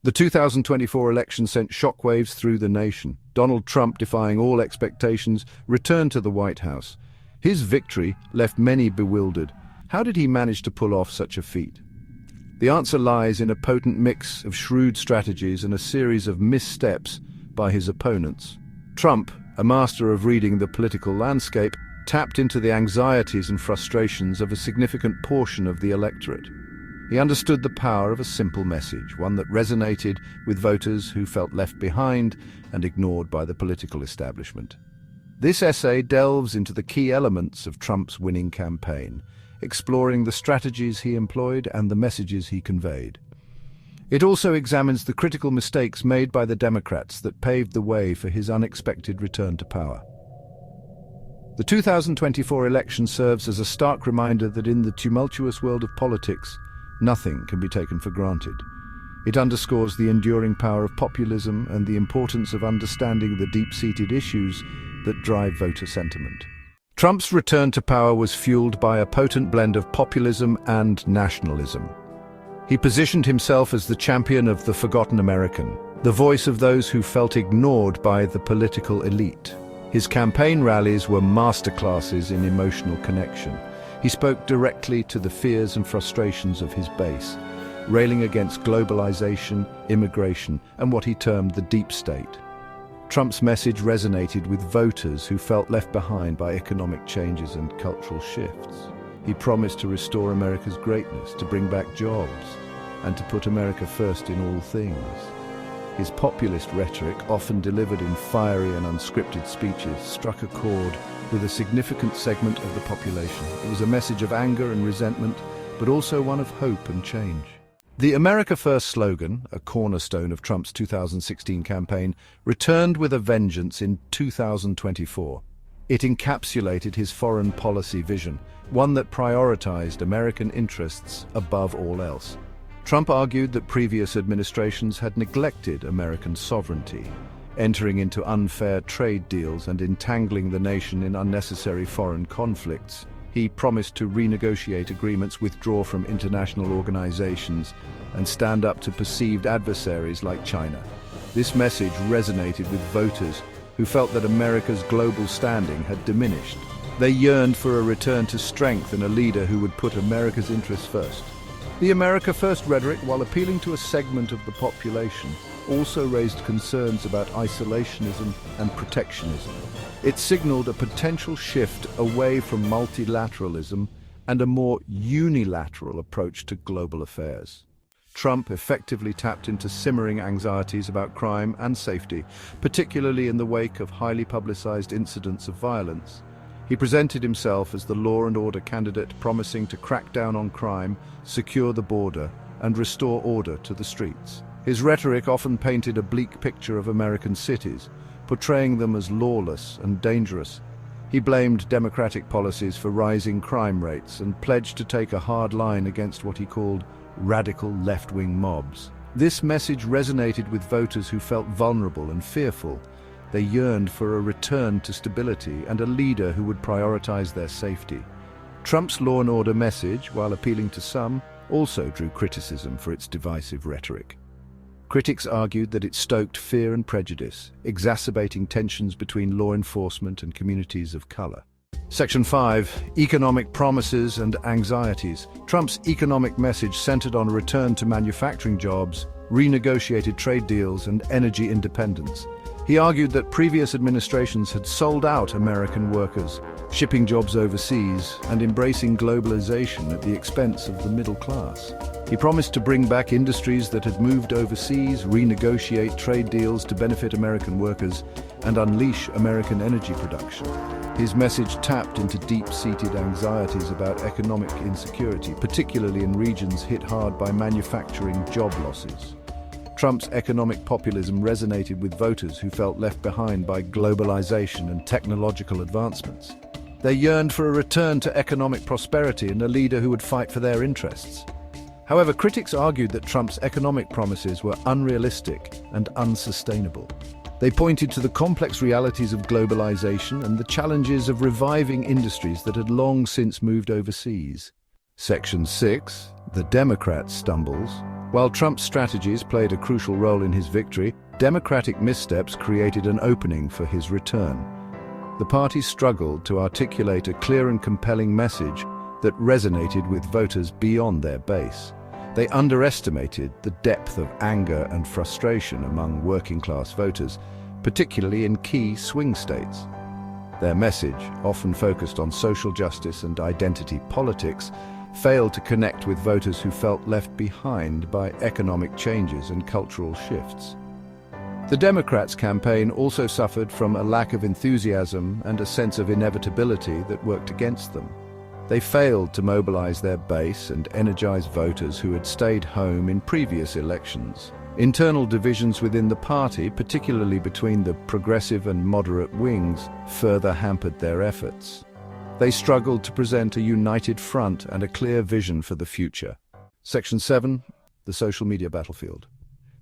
The 2024 election sent shockwaves through the nation. Donald Trump, defying all expectations, returned to the White House. His victory left many bewildered. How did he manage to pull off such a feat? The answer lies in a potent mix of shrewd strategies and a series of missteps by his opponents. Trump, a master of reading the political landscape, tapped into the anxieties and frustrations of a significant portion of the electorate. He understood the power of a simple message, one that resonated with voters who felt left behind and ignored by the political establishment. This essay delves into the key elements of Trump's winning campaign, exploring the strategies he employed and the messages he conveyed. It also examines the critical mistakes made by the Democrats that paved the way for his unexpected return to power. The 2024 election serves as a stark reminder that in the tumultuous world of politics, nothing can be taken for granted. It underscores the enduring power of populism and the importance of understanding the deep-seated issues that drive voter sentiment. Trump's return to power was fueled by a potent blend of populism and nationalism. He positioned himself as the champion of the forgotten American, the voice of those who felt ignored by the political elite. His campaign rallies were masterclasses in emotional connection. He spoke directly to the fears and frustrations of his base, railing against globalization, immigration, and what he termed the deep state. Trump's message resonated with voters who felt left behind by economic changes and cultural shifts. He promised to restore America's greatness, to bring back jobs, and to put America first in all things. His populist rhetoric, often delivered in fiery and unscripted speeches, struck a chord with a significant segment of the population. It was a message of anger and resentment, but also one of hope and change. The America First slogan, a cornerstone of Trump's 2016 campaign, returned with a vengeance in 2024. It encapsulated his foreign policy vision, one that prioritized American interests above all else. Trump argued that previous administrations had neglected American sovereignty, entering into unfair trade deals and entangling the nation in unnecessary foreign conflicts. He promised to renegotiate agreements, withdraw from international organizations, and stand up to perceived adversaries like China. This message resonated with voters who felt that America's global standing had diminished. They yearned for a return to strength and a leader who would put America's interests first. The America First rhetoric, while appealing to a segment of the population, also raised concerns about isolationism and protectionism. It signaled a potential shift away from multilateralism and a more unilateral approach to global affairs. Trump effectively tapped into simmering anxieties about crime and safety, particularly in the wake of highly publicized incidents of violence. He presented himself as the law and order candidate, promising to crack down on crime, secure the border, and restore order to the streets. His rhetoric often painted a bleak picture of American cities, portraying them as lawless and dangerous. He blamed Democratic policies for rising crime rates and pledged to take a hard line against what he called radical left-wing mobs. This message resonated with voters who felt vulnerable and fearful. They yearned for a return to stability and a leader who would prioritize their safety. Trump's law and order message, while appealing to some, also drew criticism for its divisive rhetoric. Critics argued that it stoked fear and prejudice, exacerbating tensions between law enforcement and communities of color. Section 5. Economic promises and anxieties. Trump's economic message centered on a return to manufacturing jobs, renegotiated trade deals, and energy independence. He argued that previous administrations had sold out American workers, shipping jobs overseas and embracing globalization at the expense of the middle class. He promised to bring back industries that had moved overseas, renegotiate trade deals to benefit American workers, and unleash American energy production. His message tapped into deep-seated anxieties about economic insecurity, particularly in regions hit hard by manufacturing job losses. Trump's economic populism resonated with voters who felt left behind by globalization and technological advancements. They yearned for a return to economic prosperity and a leader who would fight for their interests. However, critics argued that Trump's economic promises were unrealistic and unsustainable. They pointed to the complex realities of globalization and the challenges of reviving industries that had long since moved overseas. Section 6. The Democrat stumbles. While Trump's strategies played a crucial role in his victory, Democratic missteps created an opening for his return. The party struggled to articulate a clear and compelling message that resonated with voters beyond their base. They underestimated the depth of anger and frustration among working-class voters, particularly in key swing states. Their message, often focused on social justice and identity politics, failed to connect with voters who felt left behind by economic changes and cultural shifts. The Democrats' campaign also suffered from a lack of enthusiasm and a sense of inevitability that worked against them. They failed to mobilize their base and energize voters who had stayed home in previous elections. Internal divisions within the party, particularly between the progressive and moderate wings, further hampered their efforts. They struggled to present a united front and a clear vision for the future. Section 7. The social media battlefield.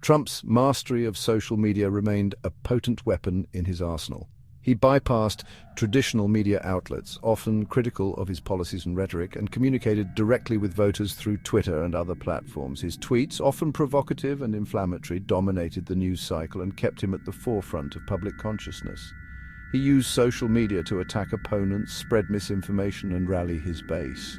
Trump's mastery of social media remained a potent weapon in his arsenal. He bypassed traditional media outlets, often critical of his policies and rhetoric, and communicated directly with voters through Twitter and other platforms. His tweets, often provocative and inflammatory, dominated the news cycle and kept him at the forefront of public consciousness. He used social media to attack opponents, spread misinformation, and rally his base.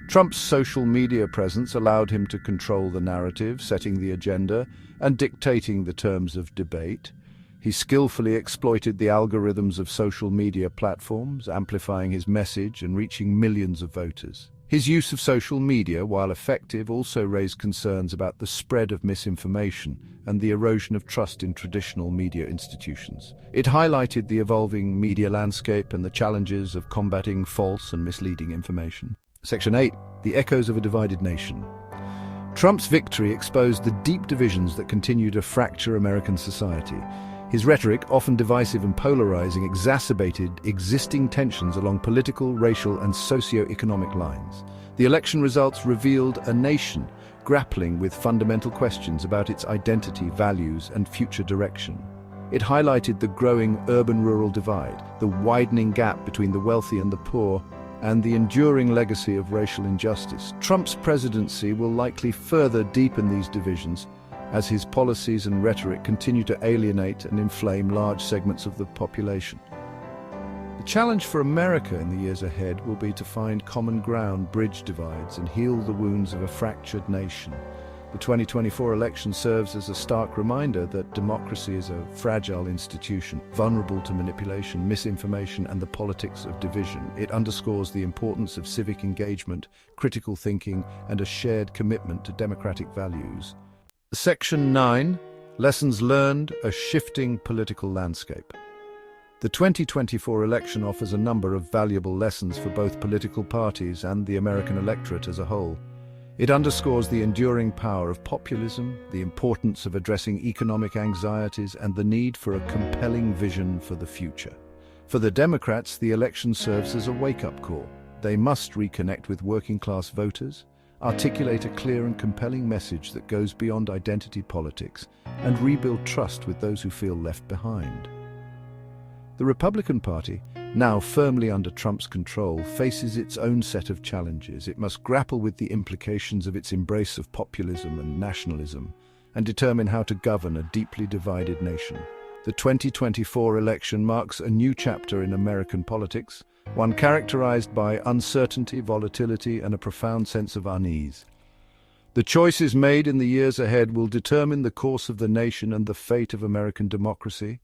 Trump's social media presence allowed him to control the narrative, setting the agenda and dictating the terms of debate. He skillfully exploited the algorithms of social media platforms, amplifying his message and reaching millions of voters. His use of social media, while effective, also raised concerns about the spread of misinformation and the erosion of trust in traditional media institutions. It highlighted the evolving media landscape and the challenges of combating false and misleading information. Section 8. The echoes of a divided nation. Trump's victory exposed the deep divisions that continue to fracture American society. His rhetoric, often divisive and polarizing, exacerbated existing tensions along political, racial, and socio-economic lines. The election results revealed a nation grappling with fundamental questions about its identity, values, and future direction. It highlighted the growing urban-rural divide, the widening gap between the wealthy and the poor, and the enduring legacy of racial injustice. Trump's presidency will likely further deepen these divisions, as his policies and rhetoric continue to alienate and inflame large segments of the population. The challenge for America in the years ahead will be to find common ground, bridge divides, and heal the wounds of a fractured nation. The 2024 election serves as a stark reminder that democracy is a fragile institution, vulnerable to manipulation, misinformation, and the politics of division. It underscores the importance of civic engagement, critical thinking, and a shared commitment to democratic values. Section 9. Lessons learned: a shifting political landscape. The 2024 election offers a number of valuable lessons for both political parties and the American electorate as a whole. It underscores the enduring power of populism, the importance of addressing economic anxieties, and the need for a compelling vision for the future. For the Democrats, the election serves as a wake-up call. They must reconnect with working-class voters, articulate a clear and compelling message that goes beyond identity politics, and rebuild trust with those who feel left behind. The Republican Party, now firmly under Trump's control, faces its own set of challenges. It must grapple with the implications of its embrace of populism and nationalism, and determine how to govern a deeply divided nation. The 2024 election marks a new chapter in American politics, one characterized by uncertainty, volatility, and a profound sense of unease. The choices made in the years ahead will determine the course of the nation and the fate of American democracy.